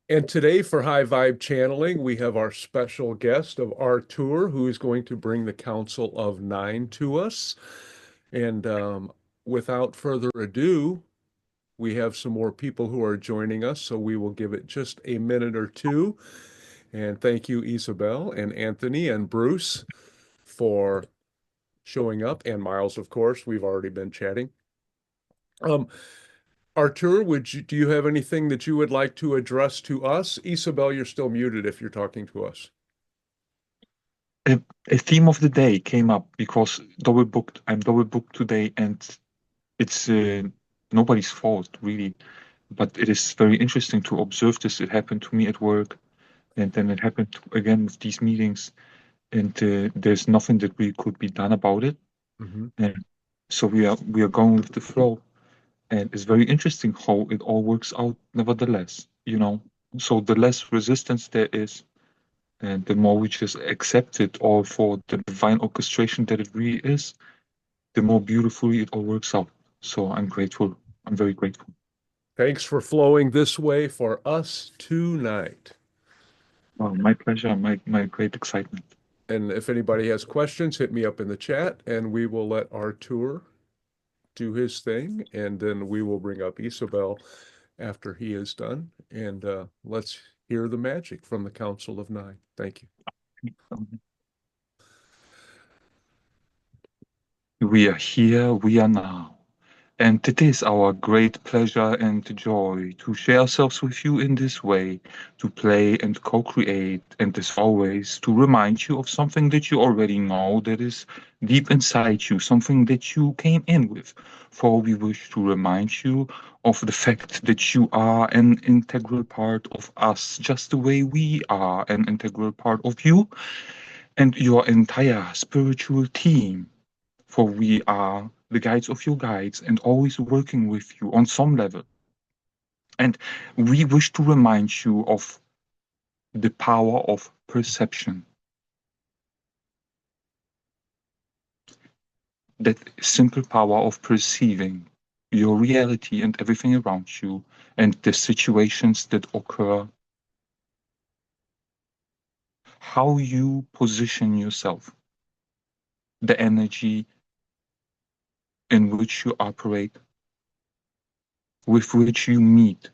And today for High Vibe Channeling, we have our special guest of Artur, who is going to bring the Council of Nine to us. And without further ado, we have some more people who are joining us, so we will give it just a minute or two. And thank you, Isabel and Anthony and Bruce, for showing up, and Miles, of course. We've already been chatting. Um, Artur, do you have anything that you would like to address to us? Isabel, you're still muted if you're talking to us. a, a theme of the day came up because double booked. I'm double booked today, and it's nobody's fault really. But it is very interesting to observe this. It happened to me at work, and then it happened again with these meetings, and there's nothing that we could be done about it. Mhm. And so we are going with the flow, and it's very interesting how it all works out. Nevertheless, so the less resistance there is, and the more we just accept it all for the divine orchestration that it really is, the more beautifully it all works out. So I'm grateful. I'm very grateful. Thanks for flowing this way for us tonight. My pleasure, my great excitement. And if anybody has questions, hit me up in the chat and we will let Artur do his thing. And then we will bring up Isabel after he is done. And let's hear the magic from the Council of Nine. Thank you. We are here, we are now. And it is our great pleasure and joy to share ourselves with you in this way, to play and co-create, and as always, to remind you of something that you already know that is deep inside you, something that you came in with. For we wish to remind you of the fact that you are an integral part of us, just the way we are an integral part of you and your entire spiritual team, for we are the guides of your guides and always working with you on some level. And we wish to remind you of the power of perception, that simple power of perceiving your reality and everything around you and the situations that occur, how you position yourself, the energy in which you operate, with which you meet,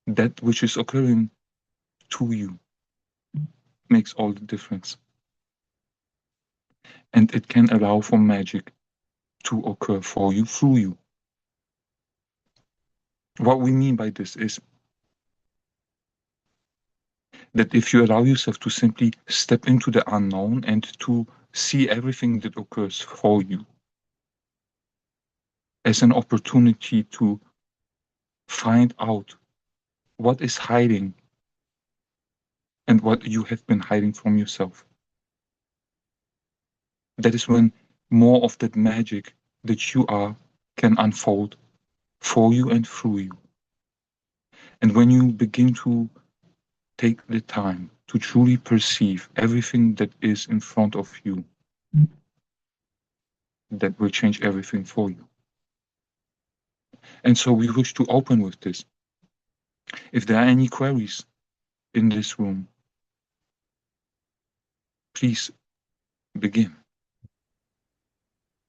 that which is occurring to you makes all the difference. And it can allow for magic to occur for you through you. What we mean by this is that if you allow yourself to simply step into the unknown and to see everything that occurs for you as an opportunity to find out what is hiding and what you have been hiding from yourself, that is when more of that magic that you are can unfold for you and through you. And when you begin to take the time to truly perceive everything that is in front of you, that will change everything for you. And so we wish to open with this. If there are any queries in this room, please begin.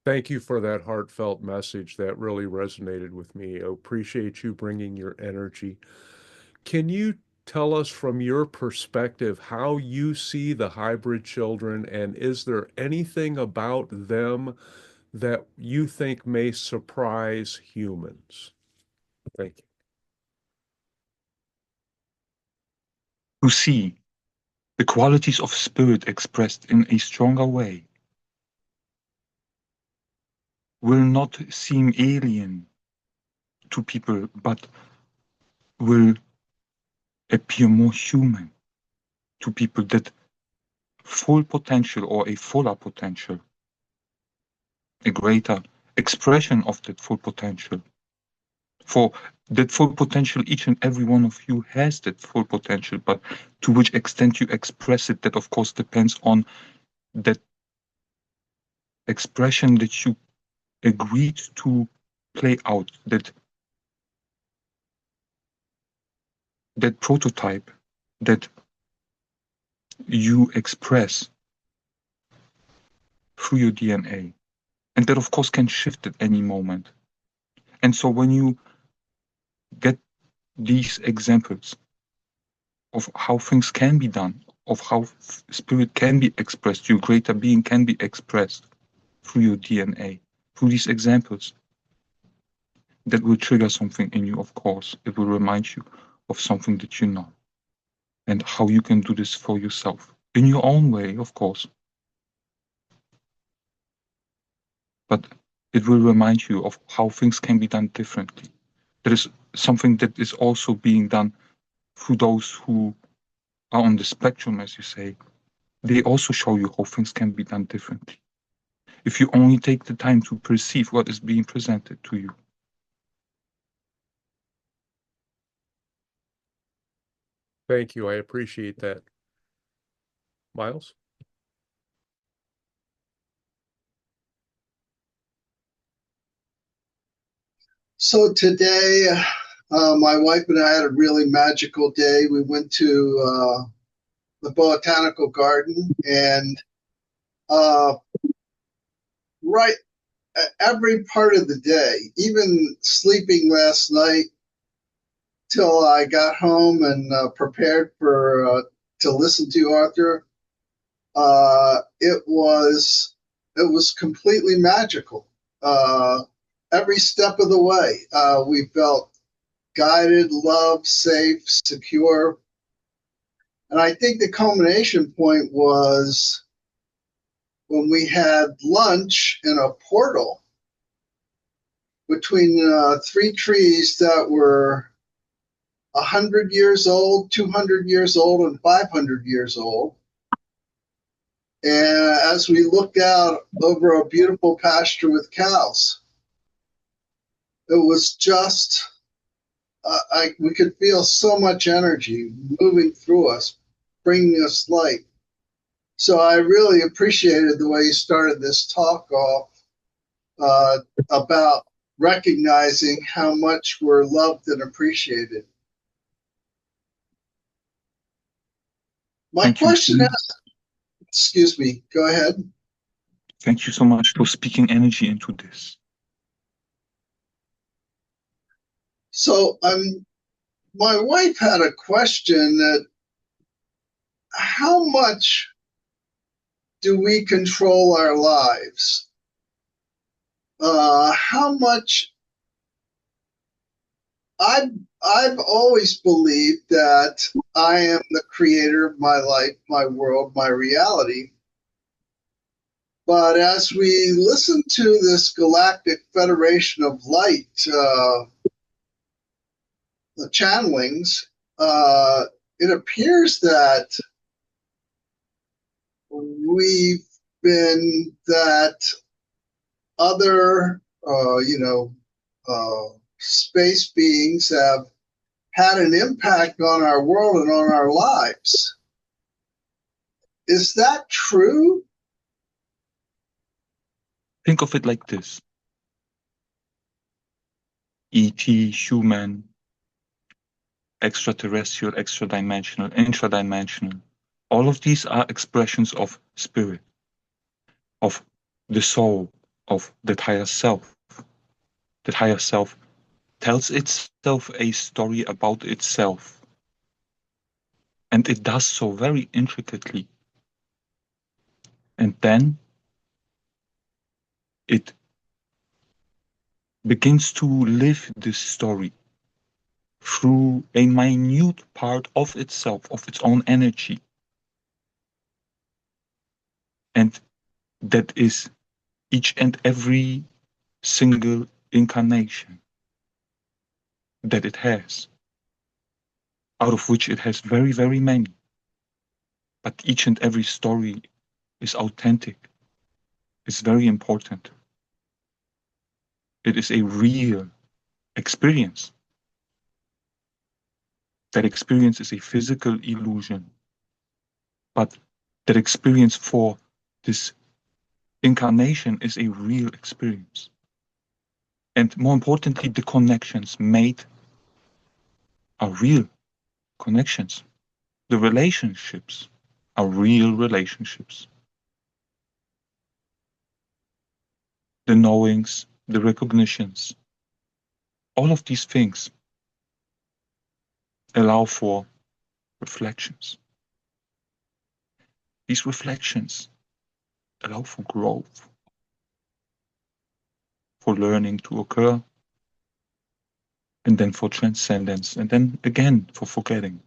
Thank you for that heartfelt message. That really resonated with me. I appreciate you bringing your energy. Can you tell us from your perspective how you see the hybrid children, and is there anything about them that you think may surprise humans? Thank you. To see the qualities of spirit expressed in a stronger way will not seem alien to people, but will appear more human to people, that full potential or a fuller potential, a greater expression of that full potential. For that full potential, each and every one of you has that full potential, but to which extent you express it, that of course depends on that expression that you agreed to play out, that prototype that you express through your DNA. And that, of course, can shift at any moment. And so when you get these examples of how things can be done, of how spirit can be expressed, your greater being can be expressed through your DNA, through these examples, that will trigger something in you, of course. It will remind you of something that you know and how you can do this for yourself in your own way, of course. But it will remind you of how things can be done differently. There is something that is also being done through those who are on the spectrum, as you say. They also show you how things can be done differently. If you only take the time to perceive what is being presented to you. Thank you. I appreciate that. Miles? So today, my wife and I had a really magical day. We went to the botanical garden, and right every part of the day, even sleeping last night till I got home and prepared for to listen to Arthur, it was completely magical. Every step of the way, we felt guided, loved, safe, secure. And I think the culmination point was when we had lunch in a portal between three trees that were 100 years old, 200 years old, and 500 years old. And as we looked out over a beautiful pasture with cows, it was just, we could feel so much energy moving through us, bringing us light. So I really appreciated the way you started this talk off about recognizing how much we're loved and appreciated. My question is, excuse me, go ahead. Thank you so much for speaking energy into this. So my wife had a question that how much do we control our lives? How much? I've always believed that I am the creator of my life, my world, my reality. But as we listen to this Galactic Federation of Light, the channelings, it appears that we've been that other, space beings have had an impact on our world and on our lives. Is that true? Think of it like this. ET, human, extraterrestrial, extra-dimensional, intra-dimensional. All of these are expressions of spirit, of the soul, of that higher self. That higher self tells itself a story about itself. And it does so very intricately. And then it begins to live this story through a minute part of itself, of its own energy. And that is each and every single incarnation that it has, out of which it has very, very many. But each and every story is authentic, is very important. It is a real experience. That experience is a physical illusion, but that experience for this incarnation is a real experience. And more importantly, the connections made are real connections. the relationships are real relationships. The knowings, the recognitions, all of these things allow for reflections. These reflections allow for growth, for learning to occur, and then for transcendence, and then again for forgetting.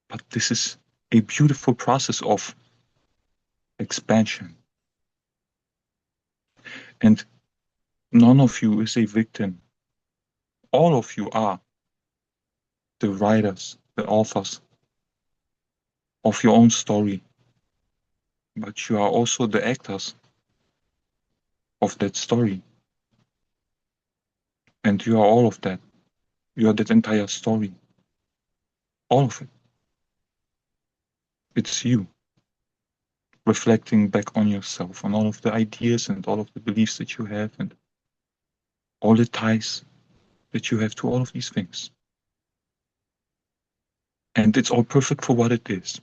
But this is a beautiful process of expansion. And none of you is a victim. All of you are the writers, the authors of your own story. But you are also the actors of that story. And you are all of that. You are that entire story. All of it. It's you reflecting back on yourself, on all of the ideas and all of the beliefs that you have and all the ties that you have to all of these things. And it's all perfect for what it is.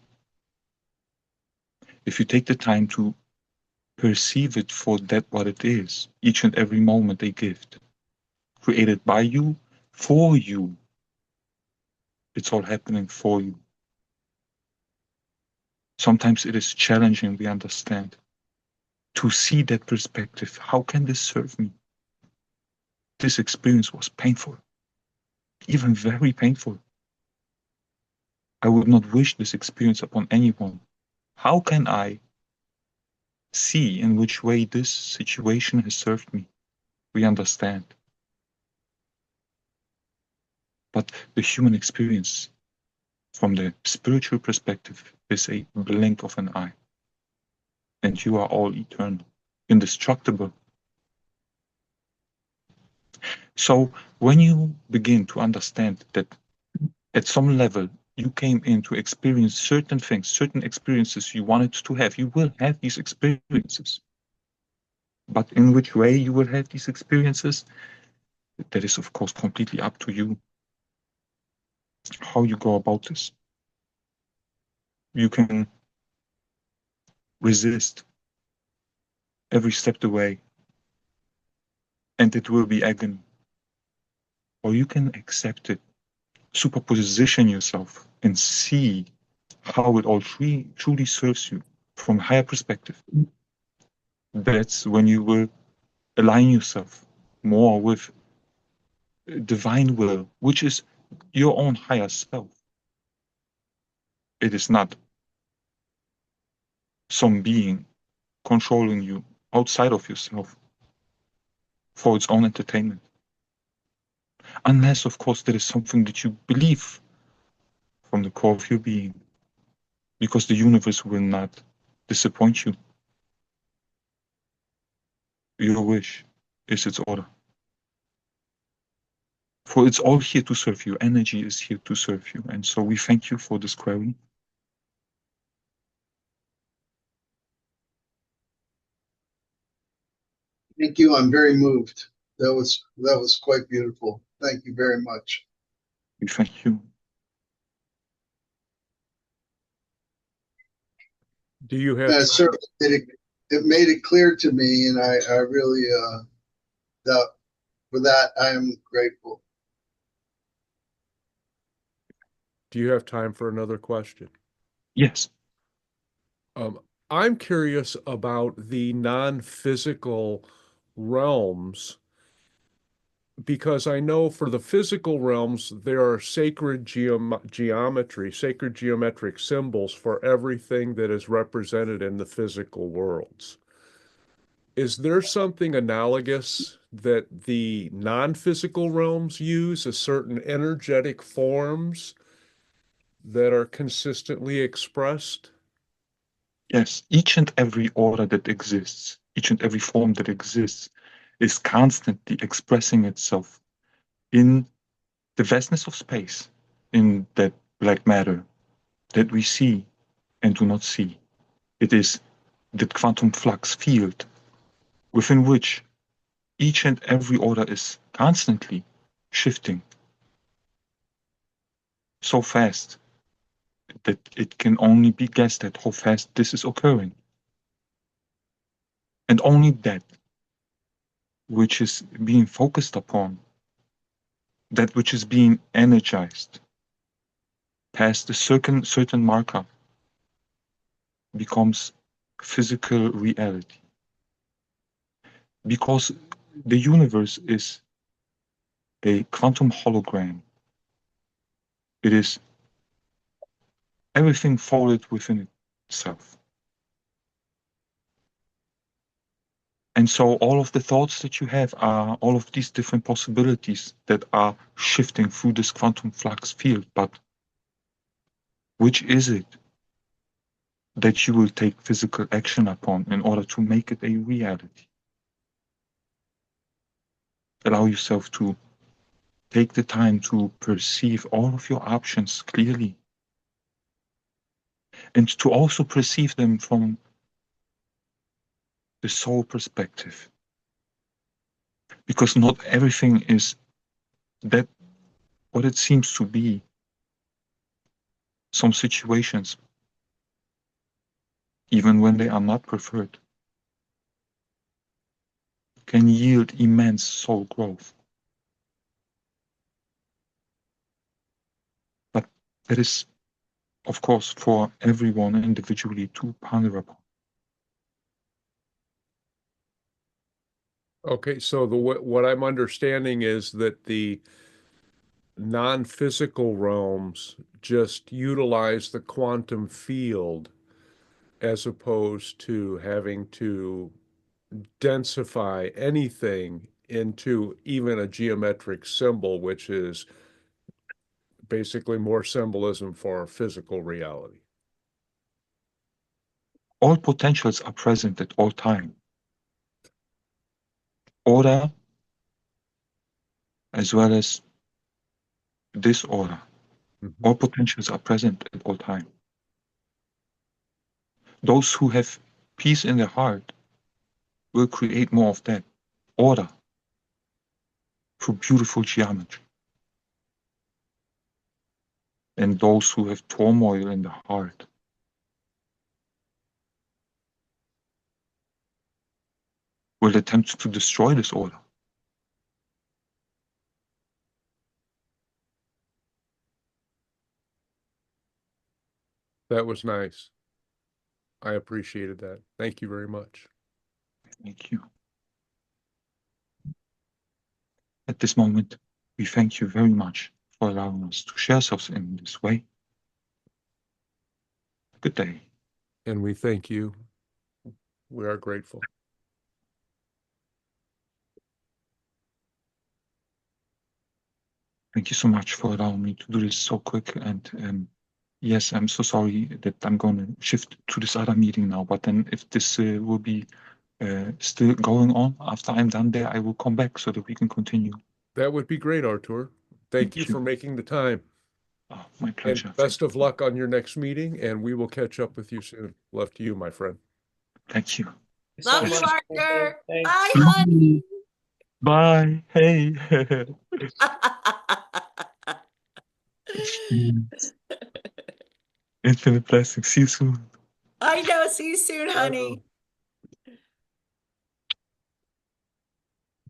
If you take the time to perceive it for that what it is, each and every moment a gift, created by you, for you. It's all happening for you. Sometimes it is challenging, we understand, to see that perspective. How can this serve me? This experience was painful, even very painful. I would not wish this experience upon anyone. How can I see in which way this situation has served me? We understand. But the human experience, from the spiritual perspective, is a blink of an eye. And you are all eternal, indestructible. So when you begin to understand that at some level you came in to experience certain things, certain experiences you wanted to have, you will have these experiences. But in which way you will have these experiences, that is of course completely up to you. How you go about this. You can resist every step the way, and it will be agony. Or you can accept it, superposition yourself, and see how it all truly serves you from a higher perspective. That's when you will align yourself more with divine will, which is your own higher self. It is not some being controlling you outside of yourself for its own entertainment. Unless, of course, there is something that you believe from the core of your being, because the universe will not disappoint you. Your wish is its order. For it's all here to serve you. Energy is here to serve you. And so we thank you for this query. Thank you. I'm very moved. That was quite beautiful. Thank you very much. We thank you. Do you have Certainly it made it clear to me, and I really that for that I am grateful. do you have time for another question? Yes. I'm curious about the non-physical realms because I know for the physical realms there are sacred geometry, sacred geometric symbols for everything that is represented in the physical worlds. Is there something analogous that the non-physical realms use, a certain energetic forms that are consistently expressed? Yes. Each and every order that exists, each and every form that exists, is constantly expressing itself in the vastness of space, in that black matter that we see and do not see. It is that quantum flux field within which each and every order is constantly shifting so fast that it can only be guessed at how fast this is occurring. And only that which is being focused upon, that which is being energized past a certain marker, becomes physical reality. Because the universe is a quantum hologram. It is everything folded within itself. And so all of the thoughts that you have are all of these different possibilities that are shifting through this quantum flux field. But which is it that you will take physical action upon in order to make it a reality? Allow yourself to take the time to perceive all of your options clearly, and to also perceive them from the soul perspective. Because not everything is that what it seems to be. Some situations, even when they are not preferred, can yield immense soul growth. But that is, of course, for everyone individually to ponder upon. Okay, so what I'm understanding is that the non-physical realms just utilize the quantum field as opposed to having to densify anything into even a geometric symbol, which is basically more symbolism for physical reality. All potentials are present at all time. Order as well as disorder. Mm-hmm. All potentials are present at all time. Those who have peace in their heart will create more of that order through beautiful geometry. And those who have turmoil in the heart will attempt to destroy this order. That was nice. I appreciated that. Thank you very much. Thank you. At this moment, we thank you very much for allowing us to share ourselves in this way. Good day. And we thank you. We are grateful. Thank you so much for allowing me to do this so quick. And yes, I'm so sorry that I'm going to shift to this other meeting now. But then if this will be still going on after I'm done there, I will come back so that we can continue. That would be great, Artur. Thank you for making the time. Oh, my And pleasure. best of luck on your next meeting, and we will catch up with you soon. Love to you, my friend. Thank you. Love Yes. you, Artur. Thanks. Bye, honey. Bye. Hey. Infinite blessings. See you soon. I know. See you soon, honey.